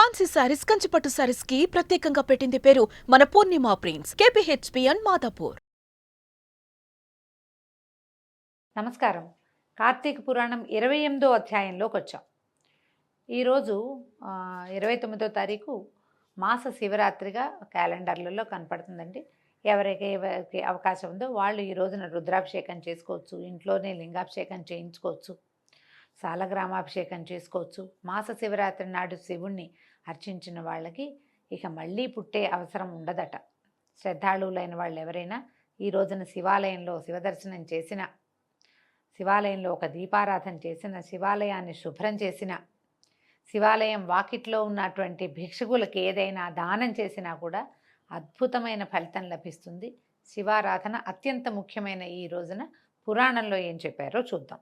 Fancy saris, కంచిపట్టు సారీస్ కి ప్రత్యేకంగా పెట్టింది పేరు మన పూర్ణిమ ప్రింట్స్, KPHPN మాదాపూర్. నమస్కారం. కార్తీక పురాణం 28వ అధ్యాయంలోకి వచ్చాం. ఈరోజు 29వ తారీఖు మాస శివరాత్రిగా క్యాలెండర్లలో కనపడుతుందండి. ఎవరికి అవకాశం ఉందో వాళ్ళు ఈ రోజున రుద్రాభిషేకం చేసుకోవచ్చు, ఇంట్లోనే లింగాభిషేకం చేయించుకోవచ్చు, సాలగ్రామాభిషేకం చేసుకోవచ్చు. మాస శివరాత్రి నాడు శివుణ్ణి అర్చించిన వాళ్ళకి ఇక మళ్ళీ పుట్టే అవసరం ఉండదట. శ్రద్ధాళువులైన వాళ్ళు ఎవరైనా ఈ రోజున శివాలయంలో శివదర్శనం చేసిన, శివాలయంలో ఒక దీపారాధన చేసిన, శివాలయాన్ని శుభ్రం చేసిన, శివాలయం వాకిట్లో ఉన్నటువంటి భిక్షుకులకి ఏదైనా దానం చేసినా కూడా అద్భుతమైన ఫలితం లభిస్తుంది. శివారాధన అత్యంత ముఖ్యమైన ఈ రోజున పురాణంలో ఏం చెప్పారో చూద్దాం.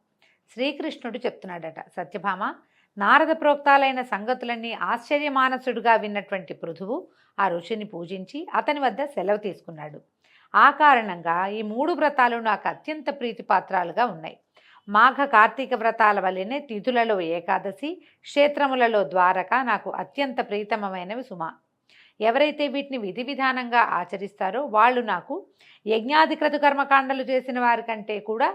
శ్రీకృష్ణుడు చెప్తున్నాడట, సత్యభామ, నారద ప్రోక్తాలైన సంగతులన్నీ ఆశ్చర్యమానసుడుగా విన్నటువంటి పృథువు ఆ ఋషిని పూజించి అతని వద్ద సెలవు తీసుకున్నాడు. ఆ కారణంగా ఈ 3 వ్రతాలు నాకు అత్యంత ప్రీతిపాత్రాలుగా ఉన్నాయి. మాఘ కార్తీక వ్రతాల వల్లనే తిథులలో ఏకాదశి, క్షేత్రములలో ద్వారక నాకు అత్యంత ప్రీతమమైనవి సుమా. ఎవరైతే వీటిని విధి విధానంగా ఆచరిస్తారో వాళ్ళు నాకు యజ్ఞాధికృత కర్మకాండలు చేసిన వారి కంటే కూడా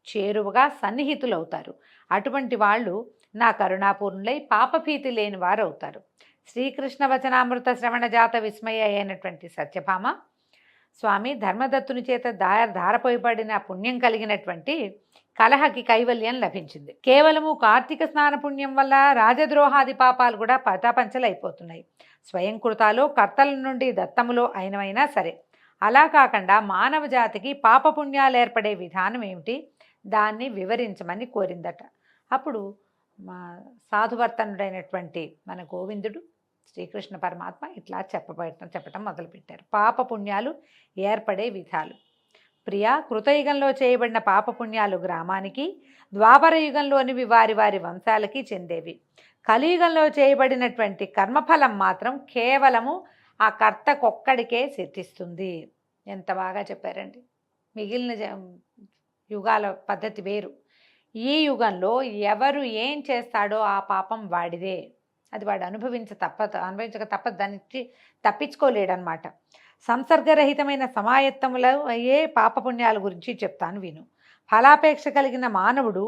చేరువగా సన్నిహితులవుతారు. అటువంటి వాళ్ళు నా కరుణాపూర్ణులై పాపభీతి లేని వారు అవుతారు. శ్రీకృష్ణ వచనామృత శ్రవణ జాత విస్మయ అయినటువంటి సత్యభామ, స్వామి ధర్మదత్తుని చేత ధారపోయబడిన పుణ్యం కలిగినటువంటి కలహకి కైవల్యం లభించింది. కేవలము కార్తీక స్నాన పుణ్యం వల్ల రాజద్రోహాది పాపాలు కూడా పటాపంచలైపోతున్నాయి. స్వయం కృతాలో కర్తల నుండి దత్తములో అయినవైనా సరే. అలా కాకుండా మానవ జాతికి పాపపుణ్యాలు ఏర్పడే విధానం ఏమిటి, దాన్ని వివరించమని కోరిందట. అప్పుడు సాధువర్తనుడైనటువంటి మన గోవిందుడు శ్రీకృష్ణ పరమాత్మ ఇట్లా చెప్పటం మొదలుపెట్టారు. పాపపుణ్యాలు ఏర్పడే విధాలు. ప్రియా, కృతయుగంలో చేయబడిన పాపపుణ్యాలు గ్రామానికి, ద్వాపర యుగంలోనివి వారి వారి వంశాలకి చెందేవి. కలియుగంలో చేయబడినటువంటి కర్మఫలం మాత్రం కేవలము ఆ కర్తకొక్కడికే సిద్ధిస్తుంది. ఎంత బాగా చెప్పారండి. మిగిలిన యుగాల పద్ధతి వేరు. ఈ యుగంలో ఎవరు ఏం చేస్తాడో ఆ పాపం వాడిదే. అది వాడు అనుభవించక తప్పదు, దానికి తప్పించుకోలేడనమాట. సంసర్గరహితమైన సమాయత్తములు అయ్యే పాపపుణ్యాల గురించి చెప్తాను విను. ఫలాపేక్ష కలిగిన మానవుడు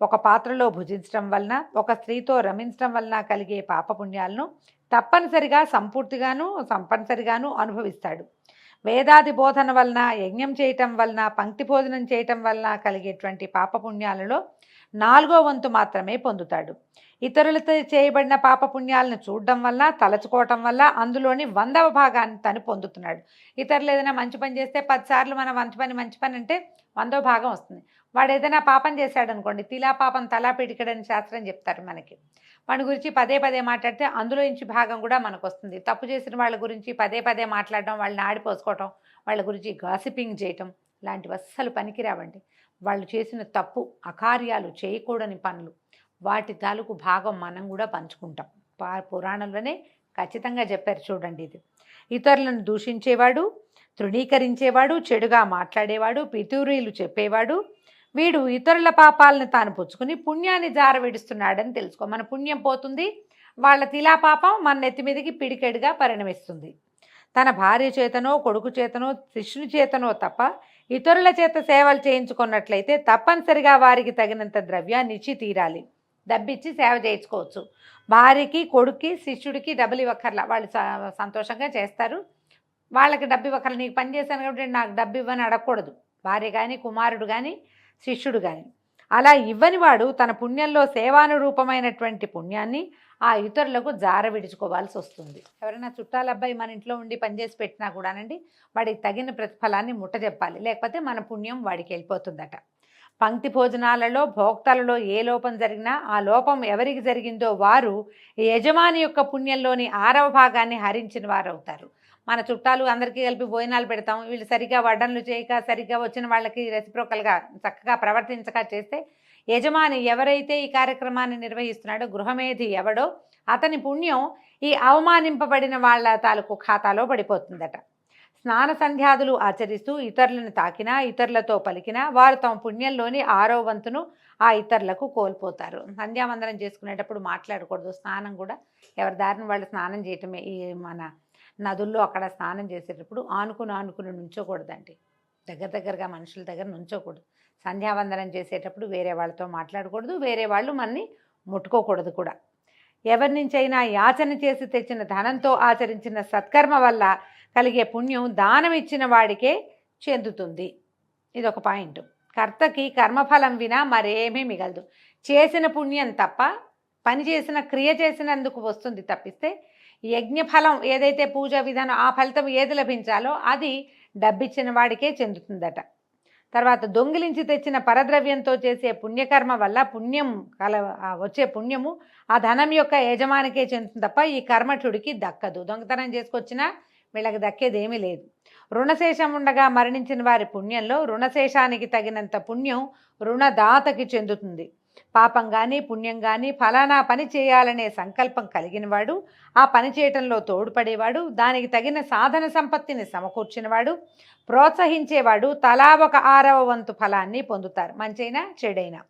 ఒక పాత్రలో భుజించడం వలన, ఒక స్త్రీతో రమించడం వలన కలిగే పాపపుణ్యాలను తప్పనిసరిగాను అనుభవిస్తాడు. వేదాది బోధన వలన, యజ్ఞం చేయటం వలన, పంక్తి భోజనం చేయటం వలన కలిగేటువంటి పాపపుణ్యాలలో 4వ వంతు మాత్రమే పొందుతాడు. ఇతరులతో చేయబడిన పాపపుణ్యాలను చూడడం వల్ల, తలచుకోవటం వల్ల అందులోని 100వ భాగాన్ని తను పొందుతున్నాడు. ఇతరులు ఏదైనా మంచి పని చేస్తే 10 సార్లు మనం మంచి పని అంటే 100వ భాగం వస్తుంది. వాడు ఏదైనా పాపం చేశాడు అనుకోండి, తిలా పాపం తలా పిడికడని శాస్త్రం చెప్తారు మనకి. వాడి గురించి పదే మాట్లాడితే అందులో నుంచి భాగం కూడా మనకు వస్తుంది. తప్పు చేసిన వాళ్ళ గురించి పదే మాట్లాడడం, వాళ్ళని ఆడిపోసుకోవటం, వాళ్ళ గురించి గాసిపింగ్ చేయటం లాంటివి అస్సలు పనికిరావండి. వాళ్ళు చేసిన తప్పు, అకార్యాలు, చేయకూడని పనులు, వాటి తాలూకు భాగం మనం కూడా పంచుకుంటాం. పురాణంలోనే ఖచ్చితంగా చెప్పారు చూడండి. ఇది ఇతరులను దూషించేవాడు, తృణీకరించేవాడు, చెడుగా మాట్లాడేవాడు, పితూరీలు చెప్పేవాడు, వీడు ఇతరుల పాపాలను తాను పుచ్చుకుని పుణ్యాన్ని జారవిడుస్తున్నాడని తెలుసుకో. మన పుణ్యం పోతుంది, వాళ్ళ తిలా పాపం మన నెత్తి మీదకి పిడికెడుగా పరిణమిస్తుంది. తన భార్య చేతనో, కొడుకు చేతనో, శిష్యుని చేతనో తప్ప ఇతరుల చేత సేవలు చేయించుకున్నట్లయితే తప్పనిసరిగా వారికి తగినంత ద్రవ్యాన్ని ఇచ్చి తీరాలి. డబ్బిచ్చి సేవ చేయించుకోవచ్చు. భార్యకి, కొడుక్కి, శిష్యుడికి డబ్బులు ఇవ్వక్కర్లా, వాళ్ళు సంతోషంగా చేస్తారు. వాళ్ళకి డబ్బు ఇవ్వక్కర్లా. నీకు పని చేశాను కాబట్టి నాకు డబ్బు ఇవ్వని అడగకూడదు భార్య కానీ, కుమారుడు కానీ, శిష్యుడు కానీ. అలా ఇవ్వని వాడు తన పుణ్యంలో సేవానురూపమైనటువంటి పుణ్యాన్ని ఆ ఇతరులకు జార విడుచుకోవాల్సి వస్తుంది. ఎవరైనా చుట్టాల అబ్బాయి మన ఇంట్లో ఉండి పనిచేసి పెట్టినా కూడానండి, వాడికి తగిన ప్రతిఫలాన్ని ముట్టజెప్పాలి, లేకపోతే మన పుణ్యం వాడికి వెళ్ళిపోతుందట. పంక్తి భోజనాలలో, భోక్తలలో ఏ లోపం జరిగినా ఆ లోపం ఎవరికి జరిగిందో వారు యజమాని యొక్క పుణ్యంలోని 6వ భాగాన్ని హరించిన వారు అవుతారు. మన చుట్టాలు అందరికీ కలిపి భోజనాలు పెడతాం, వీళ్ళు సరిగ్గా వడ్డనలు చేయక, సరిగ్గా వచ్చిన వాళ్ళకి రెసిప్రోకల్గా చక్కగా ప్రవర్తించక చేస్తే యజమాని ఎవరైతే ఈ కార్యక్రమాన్ని నిర్వహిస్తున్నాడో, గృహమేధి ఎవడో, అతని పుణ్యం ఈ అవమానింపబడిన వాళ్ళ తాలూకు ఖాతాలో పడిపోతుందట. స్నాన సంధ్యాదులు ఆచరిస్తూ ఇతరులను తాకినా, ఇతరులతో పలికినా వారు తమ పుణ్యంలోని 6వ వంతును ఆ ఇతరులకు కోల్పోతారు. సంధ్యావందనం చేసుకునేటప్పుడు మాట్లాడకూడదు. స్నానం కూడా ఎవరి దారిని వాళ్ళు స్నానం చేయటమే. ఈ మన నదుల్లో అక్కడ స్నానం చేసేటప్పుడు ఆనుకుని నుంచోకూడదండి. దగ్గరగా మనుషుల దగ్గర నుంచోకూడదు. సంధ్యావందనం చేసేటప్పుడు వేరే వాళ్ళతో మాట్లాడకూడదు, వేరే వాళ్ళు మనని ముట్టుకోకూడదు కూడా. ఎవరి నుంచైనా యాచన చేసి తెచ్చిన ధనంతో ఆచరించిన సత్కర్మ వల్ల కలిగే పుణ్యం దానం ఇచ్చిన వాడికే చెందుతుంది. ఇదొక పాయింట్. కర్తకి కర్మఫలం వినా మరేమీ మిగలదు. చేసిన పుణ్యం తప్ప పని చేసిన క్రియ చేసినందుకు వస్తుంది తప్పిస్తే యజ్ఞఫలం ఏదైతే పూజ విధానం ఆ ఫలితం ఏది లభించాలో అది డబ్బిచ్చిన వాడికే చెందుతుందట. తర్వాత దొంగిలించి తెచ్చిన పరద్రవ్యంతో చేసే పుణ్యకర్మ వల్ల వచ్చే పుణ్యము ఆ ధనం యొక్క యజమానికే చెందుతుంది తప్ప ఈ కర్మఠుడికి దక్కదు. దొంగతనం చేసుకొచ్చినా వీళ్ళకి దక్కేదేమీ లేదు. రుణశేషం ఉండగా మరణించిన వారి పుణ్యంలో రుణశేషానికి తగినంత పుణ్యం రుణదాతకి చెందుతుంది. పాపం కానీ పుణ్యం కానీ ఫలానా పని చేయాలనే సంకల్పం కలిగినవాడు, ఆ పని చేయటంలో తోడ్పడేవాడు, దానికి తగిన సాధన సంపత్తిని సమకూర్చినవాడు, ప్రోత్సహించేవాడు తలా ఒక 6వ వంతు ఫలాన్ని పొందుతారు. మంచైనా చెడైనా.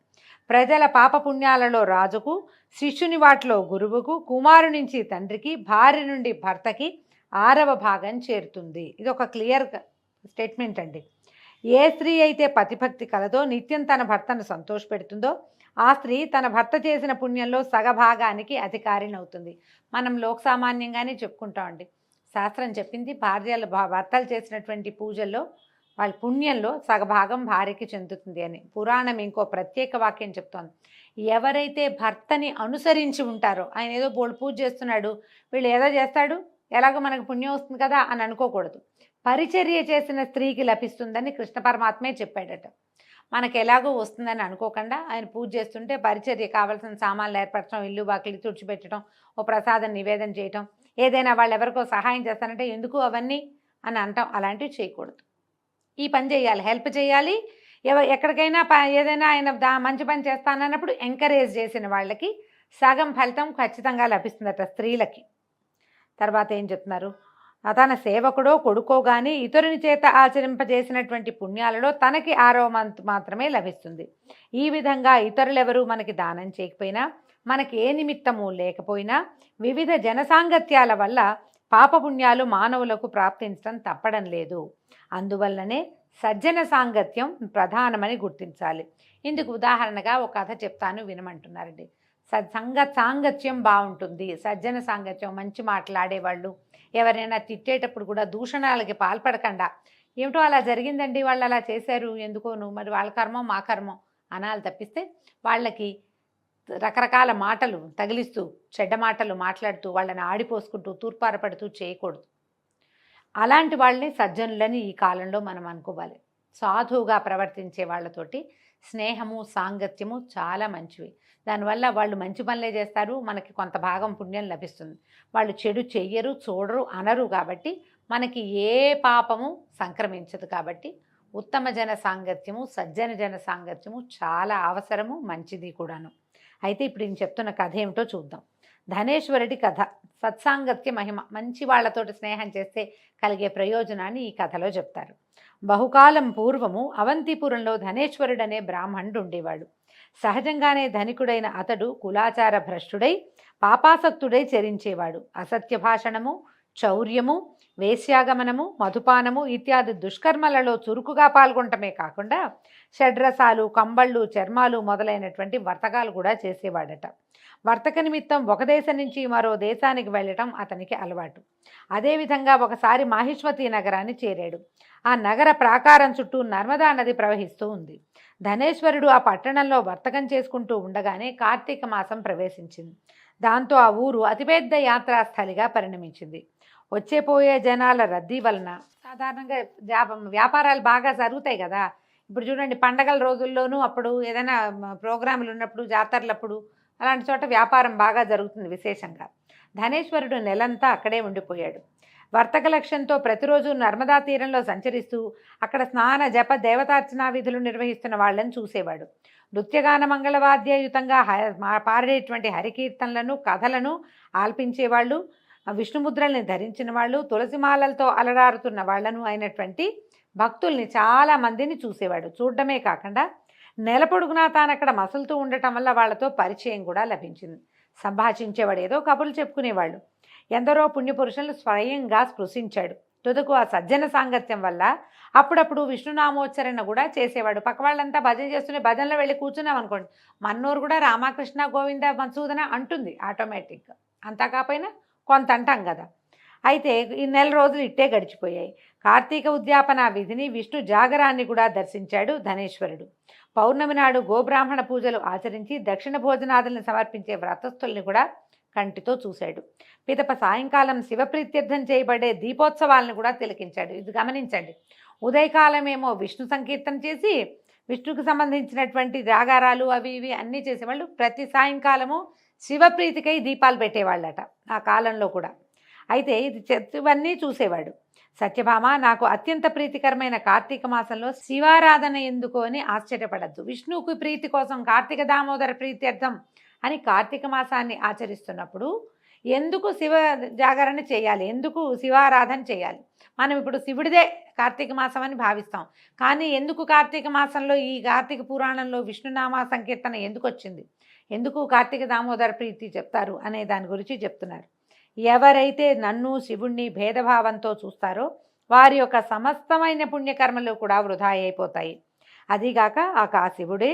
ప్రజల పాపపుణ్యాలలో రాజుకు, శిష్యుని వాటిలో గురువుకు, కుమారు నుంచి తండ్రికి, భార్య నుండి భర్తకి 6వ భాగం చేరుతుంది. ఇది ఒక క్లియర్ స్టేట్మెంట్ అండి. ఏ స్త్రీ అయితే పతిభక్తి కలదో, నిత్యం తన భర్తను సంతోషపెడుతుందో ఆ స్త్రీ తన భర్త చేసిన పుణ్యంలో సగభాగానికి అధికారిని అవుతుంది. మనం లోకసామాన్యంగానే చెప్పుకుంటామండి. శాస్త్రం చెప్పింది భర్తలు చేసినటువంటి పూజల్లో వాళ్ళ పుణ్యంలో సగభాగం భార్యకి చెందుతుంది అని. పురాణం ఇంకో ప్రత్యేక వాక్యం చెప్తోంది. ఎవరైతే భర్తని అనుసరించి ఉంటారో, ఆయన ఏదో బోళ్ళు పూజ చేస్తున్నాడు, వీళ్ళు ఏదో చేస్తాడు, ఎలాగో మనకు పుణ్యం వస్తుంది కదా అని అనుకోకూడదు. పరిచర్య చేసిన స్త్రీకి లభిస్తుందని కృష్ణ పరమాత్మే చెప్పాడట. మనకు ఎలాగో వస్తుందని అనుకోకుండా ఆయన పూజ చేస్తుంటే పరిచర్య కావాల్సిన సామాన్లు ఏర్పరచడం, ఇల్లు బాకిలి తుడిచిపెట్టడం, ఓ ప్రసాదం నివేదన చేయటం, ఏదైనా వాళ్ళు ఎవరికో సహాయం చేస్తానంటే ఎందుకు అవన్నీ అని అంటాం. అలాంటివి చేయకూడదు. ఈ పని చేయాలి, హెల్ప్ చేయాలి. ఎక్కడికైనా ఏదైనా ఆయన మంచి పని చేస్తానన్నప్పుడు ఎంకరేజ్ చేసిన వాళ్ళకి సగం ఫలితం ఖచ్చితంగా లభిస్తుందట స్త్రీలకి. తర్వాత ఏం చెప్తున్నారు, తన సేవకుడో కొడుకో కానీ ఇతరుని చేత ఆచరింపజేసినటువంటి పుణ్యాలలో తనకి 6వ వంతు మాత్రమే లభిస్తుంది. ఈ విధంగా ఇతరులెవరూ మనకి దానం చేయకపోయినా, మనకి ఏ నిమిత్తము లేకపోయినా వివిధ జనసాంగత్యాల వల్ల పాపపుణ్యాలు మానవులకు ప్రాప్తించడం తప్పడం లేదు. అందువల్లనే సజ్జన సాంగత్యం ప్రధానమని గుర్తించాలి. ఇందుకు ఉదాహరణగా ఒక కథ చెప్తాను, వినమంటున్నారండి. సాంగత్యం బాగుంటుంది. సజ్జన సాంగత్యం, మంచి మాట్లాడేవాళ్ళు, ఎవరైనా తిట్టేటప్పుడు కూడా దూషణాలకి పాల్పడకుండా, ఏమిటో అలా జరిగిందండి, వాళ్ళు అలా చేశారు, ఎందుకోను, మరి వాళ్ళ కర్మం మా కర్మం అనాలి తప్పిస్తే వాళ్ళకి రకరకాల మాటలు తగిలిస్తూ, చెడ్డ మాటలు మాట్లాడుతూ, వాళ్ళని ఆడిపోసుకుంటూ, తూర్పారపడుతూ చేయకూడదు. అలాంటి వాళ్ళని సజ్జనులని ఈ కాలంలో మనం అనుకోవాలి. సాధువుగా ప్రవర్తించే వాళ్ళతోటి స్నేహము సాంగత్యము చాలా మంచివి. దానివల్ల వాళ్ళు మంచి పనులే చేస్తారు, మనకి కొంత భాగం పుణ్యం లభిస్తుంది. వాళ్ళు చెడు చెయ్యరు, చూడరు, అనరు కాబట్టి మనకి ఏ పాపము సంక్రమించదు. కాబట్టి ఉత్తమ జన సాంగత్యము, సజ్జన జన సాంగత్యము చాలా అవసరము, మంచిది కూడాను. అయితే ఇప్పుడు నేను చెప్తున్న కథ ఏమిటో చూద్దాం. ధనేశ్వరుడి కథ. సత్సాంగత్య మహిమ, మంచి వాళ్లతోటి స్నేహం చేస్తే కలిగే ప్రయోజనాన్ని ఈ కథలో చెప్తారు. బహుకాలం పూర్వము అవంతిపురంలో ధనేశ్వరుడనే బ్రాహ్మణుడు ఉండేవాడు. సహజంగానే ధనికుడైన అతడు కులాచార భ్రష్టుడై పాపాసక్తుడై చరించేవాడు. అసత్య భాషణము, చౌర్యము, వేశ్యాగమనము, మధుపానము ఇత్యాది దుష్కర్మలలో చురుకుగా పాల్గొనటమే కాకుండా షడ్రసాలు, కంబళ్ళు, చర్మాలు మొదలైనటువంటి వర్తకాలు కూడా చేసేవాడట. వర్తక నిమిత్తం ఒక దేశం నుంచి మరో దేశానికి వెళ్ళటం అతనికి అలవాటు. అదేవిధంగా ఒకసారి మాహిష్మతి నగరాన్ని చేరాడు. ఆ నగర ప్రాకారం చుట్టూ నర్మదా నది ప్రవహిస్తూ ఉంది. ధనేశ్వరుడు ఆ పట్టణంలో వర్తకం చేసుకుంటూ ఉండగానే కార్తీక మాసం ప్రవేశించింది. దాంతో ఆ ఊరు అతిపెద్ద యాత్రాస్థలిగా పరిణమించింది. వచ్చేపోయే జనాల రద్దీ వలన సాధారణంగా వ్యాపారాలు బాగా జరుగుతాయి కదా. ఇప్పుడు చూడండి, పండగల రోజుల్లోనూ అప్పుడు ఏదైనా ప్రోగ్రాములు ఉన్నప్పుడు, జాతరలప్పుడు అలాంటి చోట వ్యాపారం బాగా జరుగుతుంది విశేషంగా. ధనేశ్వరుడు నెలంతా అక్కడే ఉండిపోయాడు. వర్తక లక్ష్యంతో ప్రతిరోజు నర్మదా తీరంలో సంచరిస్తూ అక్కడ స్నాన జప దేవతార్చనా విధులు నిర్వహిస్తున్న వాళ్ళని చూసేవాడు. నృత్యగాన మంగళవాద్యయుతంగా పాడేటువంటి హరికీర్తనలను, కథలను ఆల్పించేవాళ్ళు, విష్ణుముద్రల్ని ధరించిన వాళ్ళు, తులసిమాలలతో అలరారుతున్న వాళ్లను అయినటువంటి భక్తుల్ని చాలా మందిని చూసేవాడు. చూడడమే కాకుండా నెల పొడుగునా తాను అక్కడ మసులుతూ ఉండటం వల్ల వాళ్ళతో పరిచయం కూడా లభించింది. సంభాషించేవాడు, ఏదో కబుర్లు చెప్పుకునేవాళ్ళు. ఎందరో పుణ్యపురుషులను స్వయంగా స్పృశించాడు. తుదకు ఆ సజ్జన సాంగత్యం వల్ల అప్పుడప్పుడు విష్ణునామోచ్చరణ కూడా చేసేవాడు. పక్క వాళ్ళంతా భజన చేస్తూనే భజనలో వెళ్ళి కూర్చున్నాం అనుకోండి, మన్నూరు కూడా రామకృష్ణ గోవింద మధుసూదన అంటుంది ఆటోమేటిక్గా. అంతా కాకపోయినా కొంత అంటాం కదా. అయితే ఈ నెల రోజులు ఇట్టే గడిచిపోయాయి. కార్తీక ఉద్యాపన విధిని, విష్ణు జాగరాన్ని కూడా దర్శించాడు ధనేశ్వరుడు. పౌర్ణమి నాడు గోబ్రాహ్మణ పూజలు ఆచరించి దక్షిణ భోజనాదులను సమర్పించే వ్రతస్థుల్ని కూడా కంటితో చూశాడు. పిదప సాయంకాలం శివప్రీత్యర్థం చేయబడే దీపోత్సవాలను కూడా తిలకించాడు. ఇది గమనించండి. ఉదయకాలమేమో విష్ణు సంకీర్తన చేసి విష్ణుకు సంబంధించినటువంటి జాగారాలు అవి ఇవి అన్నీ చేసేవాళ్ళు. ప్రతి సాయంకాలము శివప్రీతికై దీపాలు పెట్టేవాళ్ళట ఆ కాలంలో కూడా. అయితే ఇవన్నీ చూసేవాడు. సత్యభామ, నాకు అత్యంత ప్రీతికరమైన కార్తీక మాసంలో శివారాధన ఎందుకు అని ఆశ్చర్యపడద్దు. విష్ణువుకి ప్రీతి కోసం కార్తీక దామోదర ప్రీత్యర్థం అని కార్తీక మాసాన్ని ఆచరిస్తున్నప్పుడు ఎందుకు శివ జాగరణ చేయాలి, ఎందుకు శివారాధన చేయాలి? మనం ఇప్పుడు శివుడిదే కార్తీక మాసం అని భావిస్తాం. కానీ ఎందుకు కార్తీక మాసంలో ఈ కార్తీక పురాణంలో విష్ణునామ సంకీర్తన ఎందుకు వచ్చింది, ఎందుకు కార్తీక దామోదర ప్రీతి చెప్తారు అనే దాని గురించి చెప్తున్నారు. ఎవరైతే నన్ను శివుణ్ణి భేదభావంతో చూస్తారో వారి యొక్క సమస్తమైన పుణ్యకర్మలు కూడా వృధా అయిపోతాయి. అదిగాక ఆ శివుడే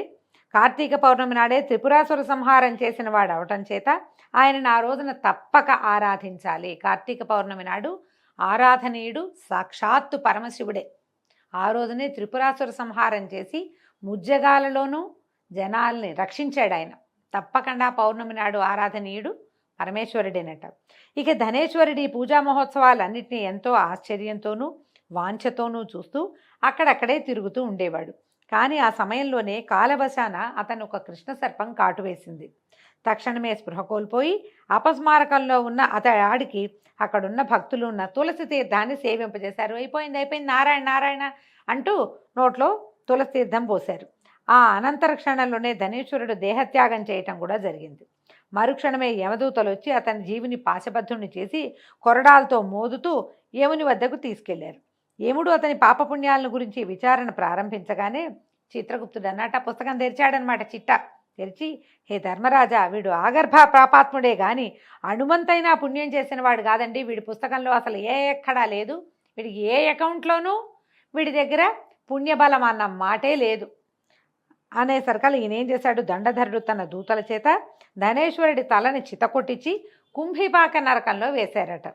కార్తీక పౌర్ణమి నాడే త్రిపురాసుర సంహారం చేసిన వాడు అవటం చేత ఆయనను ఆ రోజున తప్పక ఆరాధించాలి. కార్తీక పౌర్ణమి నాడు ఆరాధనీయుడు సాక్షాత్తు పరమశివుడే. ఆ రోజునే త్రిపురాసుర సంహారం చేసి ముజ్జగాలలోనూ జనాల్ని రక్షించాడు ఆయన. తప్పకుండా పౌర్ణమి నాడు ఆరాధనీయుడు పరమేశ్వరుడేనట. ఇక ధనేశ్వరుడి పూజా మహోత్సవాలన్నింటినీ ఎంతో ఆశ్చర్యంతోనూ వాంఛతోనూ చూస్తూ అక్కడక్కడే తిరుగుతూ ఉండేవాడు. కానీ ఆ సమయంలోనే కాలవశాన అతను ఒక కృష్ణ సర్పం కాటు వేసింది. తక్షణమే స్పృహ కోల్పోయి అపస్మారకంలో ఉన్న ఆడికి అక్కడున్న భక్తులు ఉన్న తులసి తీర్థాన్ని సేవింపజేశారు. అయిపోయింది నారాయణ నారాయణ అంటూ నోట్లో తులసి తీర్థం పోశారు. ఆ అనంతర క్షణంలోనే ధనేశ్వరుడు దేహత్యాగం చేయటం కూడా జరిగింది. మరుక్షణమే యమదూతలు వచ్చి అతని జీవిని పాశబద్ధుణ్ణి చేసి కొరడాలతో మోదుతూ యముని వద్దకు తీసుకెళ్లారు. యముడు అతని పాపపుణ్యాలను గురించి విచారణ ప్రారంభించగానే చిత్రగుప్తుడు అన్నట పుస్తకం తెరిచాడనమాట. చిట్ట తెరిచి, హే ధర్మరాజా, వీడు ఆగర్భ పాపాత్ముడే గాని అణుమంతైనా పుణ్యం చేసిన వాడు కాదండి. వీడి పుస్తకంలో అసలు ఎక్కడా లేదు, వీడికి ఏ అకౌంట్లోనూ వీడి దగ్గర పుణ్యబలం అన్న మాటే లేదు అనేసరికల్ ఈయనేం చేశాడు, దండధరుడు తన దూతల చేత ధనేశ్వరుడి తలని చితకొట్టించి కుంభిపాక నరకంలో వేశారట.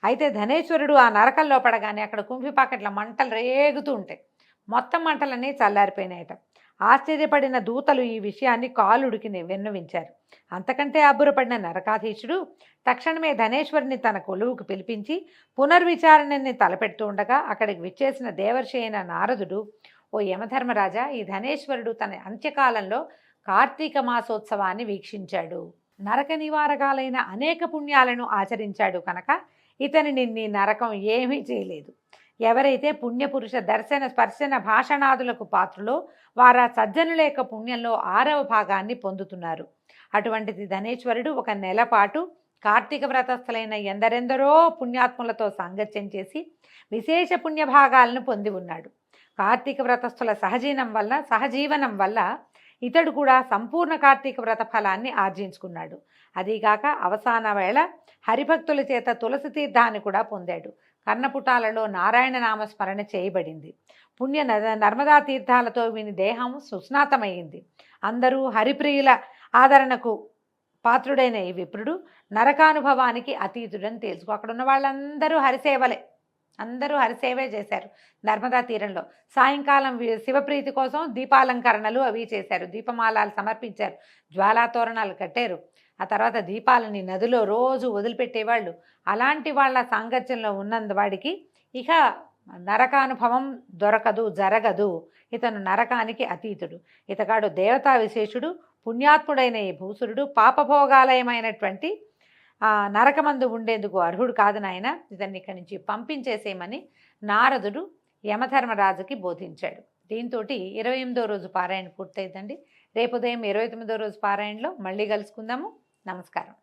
అయితే ధనేశ్వరుడు ఆ నరకంలో పడగానే అక్కడ కుంభిపాకట్ల మంటలు రేగుతూ ఉంటాయి. మొత్తం మంటలన్నీ చల్లారిపోయినాయట. ఆశ్చర్యపడిన దూతలు ఈ విషయాన్ని కాలుడికి విన్నవించారు. అంతకంటే అబ్బురపడిన నరకాధీశుడు తక్షణమే ధనేశ్వరుని తన కొలువుకు పిలిపించి పునర్విచారణని తలపెడుతూ ఉండగా అక్కడికి విచ్చేసిన దేవర్షి అయిన నారదుడు, ఓ యమధర్మరాజా, ఈ ధనేశ్వరుడు తన అంత్యకాలంలో కార్తీక మాసోత్సవాన్ని వీక్షించాడు. నరక నివారకాలైన అనేక పుణ్యాలను ఆచరించాడు కనుక ఇతనిని నీ నరకం ఏమీ చేయలేదు. ఎవరైతే పుణ్యపురుష దర్శన స్పర్శన భాషణాదులకు పాత్రలో వారా సజ్జనుల యొక్క పుణ్యంలో 6వ భాగాన్ని పొందుతున్నారు. అటువంటిది ధనేశ్వరుడు ఒక నెల పాటు కార్తీక వ్రతస్థులైన ఎందరెందరో పుణ్యాత్ములతో సాంగత్యం చేసి విశేష పుణ్యభాగాలను పొంది ఉన్నాడు. కార్తీక వ్రతస్థుల సహజీవనం వల్ల ఇతడు కూడా సంపూర్ణ కార్తీక వ్రత ఫలాన్ని ఆర్జించుకున్నాడు. అదీగాక అవసాన వేళ హరిభక్తుల చేత తులసి తీర్థాన్ని కూడా పొందాడు. కర్ణపుటాలలో నారాయణ నామస్మరణ చేయబడింది. పుణ్య నర్మదా తీర్థాలతో వీని దేహం సుస్నాతమైంది. అందరూ హరిప్రియుల ఆదరణకు పాత్రుడైన ఈ విప్రుడు నరకానుభవానికి అతీతుడని తెలుసుకో. అక్కడ ఉన్న వాళ్ళందరూ హరిసేవలే, అందరూ హరిసేవే చేశారు. నర్మదా తీరంలో సాయంకాలం శివప్రీతి కోసం దీపాలంకరణలు అవి చేశారు. దీపమాలాలు సమర్పించారు, జ్వాలాతోరణాలు కట్టారు. ఆ తర్వాత దీపాలని నదిలో రోజు వదిలిపెట్టేవాళ్ళు. అలాంటి వాళ్ళ సాంగత్యంలో ఉన్నందు వాడికి ఇక నరకానుభవం జరగదు. ఇతను నరకానికి అతీతుడు. ఇతగాడు దేవతా విశేషుడు, పుణ్యాత్ముడైన ఈ భూసురుడు పాపభోగాలయమైనటువంటి నరకమందు ఉండేందుకు అర్హుడు కాదు నాయన, ఇతన్ని ఇక్కడి నుంచి పంపించేసేయమని నారదుడు యమధర్మరాజుకి బోధించాడు. దీంతో 28వ రోజు పారాయణ పూర్తయిందండి. రేపు ఉదయం 29వ రోజు పారాయణలో మళ్ళీ కలుసుకుందాము. నమస్కారం.